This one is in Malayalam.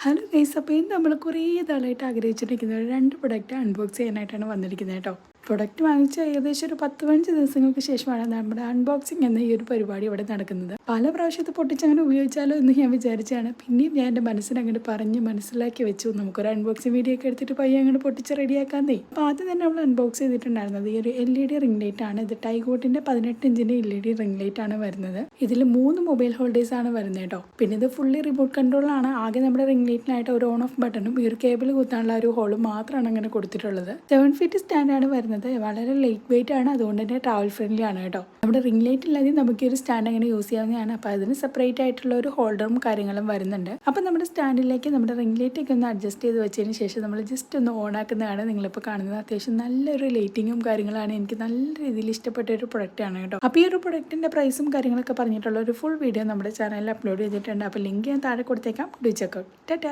ഹലോ ഗൈസ്, അപ്പോൾ ഇന്ന് നമ്മൾ കുറേ നാളായിട്ട് ആഗ്രഹിച്ചിരിക്കുന്ന രണ്ട് പ്രൊഡക്റ്റ് അൺബോക്സ് ചെയ്യാനായിട്ടാണ് വന്നിരിക്കുന്നത് കേട്ടോ. പ്രൊഡക്റ്റ് വാങ്ങിച്ച ഏകദേശം ഒരു 10-15 ദിവസങ്ങൾക്ക് ശേഷമാണ് നമ്മുടെ അൺബോക്സിങ് എന്ന ഈ ഒരു പരിപാടി ഇവിടെ നടക്കുന്നത്. പല പ്രാവശ്യത്തെ പൊട്ടിച്ചങ്ങനെ ഉപയോഗിച്ചാലോ എന്ന് ഞാൻ വിചാരിച്ചാണ്. പിന്നെയും ഞാൻ എൻ്റെ മനസ്സിനങ്ങോട്ട് പറഞ്ഞ് മനസ്സിലാക്കി വെച്ചു, നമുക്കൊരു അൺബോക്സിങ് വീഡിയോ ഒക്കെ എടുത്തിട്ട് പയ്യെ അങ്ങോട്ട് പൊട്ടിച്ച് റെഡിയാക്കാന്നേ. അപ്പോൾ ആദ്യം തന്നെ നമ്മൾ അൺബോക്സ് ചെയ്തിട്ടുണ്ടായിരുന്നത് ഈ ഒരു LED റിംഗ് ലൈറ്റ് ആണ്. ഇത് ടൈഗോട്ടിൻ്റെ 18 ഇഞ്ചിൻ്റെ LED റിംഗ് ലൈറ്റ് ആണ് വരുന്നത്. ഇതിൽ 3 മൊബൈൽ ഹോൾഡേഴ്സ് ആണ് വരുന്നത് കേട്ടോ. പിന്നെ ഇത് ഫുള്ളി റിമോട്ട് കൺട്രോളാണ്. ആകെ നമ്മുടെ റിംഗ് ലൈറ്റിനായിട്ട് ഒരു ഓൺ ഓഫ് ബട്ടണും ഈ ഒരു കേബിൾ കുത്താനുള്ള ഒരു ഹോളും മാത്രമാണ് അങ്ങനെ കൊടുത്തിട്ടുള്ളത്. 7 ഫീറ്റ് സ്റ്റാൻഡാണ് വരുന്നത്. വളരെ ലൈറ്റ് വെയിറ്റ് ആണ്, അതുകൊണ്ട് തന്നെ ട്രാവൽ ഫ്രണ്ട്ലി ആണ് കേട്ടോ. നമ്മുടെ റിംഗ് ലൈറ്റ് ഇല്ലാതെ നമുക്ക് ഈ ഒരു സ്റ്റാൻഡ് അങ്ങനെ യൂസ് ചെയ്യാവുന്നതാണ്. അപ്പോൾ അതിന് സെപ്പറേറ്റ് ആയിട്ടുള്ള ഒരു ഹോൾഡറും കാര്യങ്ങളും വരുന്നുണ്ട്. അപ്പോൾ നമ്മുടെ സ്റ്റാൻഡിലേക്ക് നമ്മുടെ റിംഗ് ലൈറ്റ് ഒക്കെ ഒന്ന് അഡ്ജസ്റ്റ് ചെയ്ത് വെച്ചതിന് ശേഷം നമ്മൾ ജസ്റ്റ് ഒന്ന് ഓൺ ആക്കുന്നതാണ് നിങ്ങളിപ്പോൾ കാണുന്നത്. അത്യാവശ്യം നല്ലൊരു ലൈറ്റിങ്ങും കാര്യങ്ങളാണ്. എനിക്ക് നല്ല രീതിയിൽ ഇഷ്ടപ്പെട്ട ഒരു പ്രൊഡക്റ്റ് ആണ് കേട്ടോ. അപ്പോൾ ഈ ഒരു പ്രൊഡക്റ്റിന്റെ പ്രൈസും കാര്യങ്ങളൊക്കെ പറഞ്ഞിട്ടുള്ള ഒരു ഫുൾ വീഡിയോ നമ്മുടെ ചാനലിൽ അപ്ലോഡ് ചെയ്തിട്ടുണ്ട്. അപ്പോൾ ലിങ്ക് ഞാൻ താഴെ കൊടുത്തേക്കാം. Do check out. ടാറ്റാ.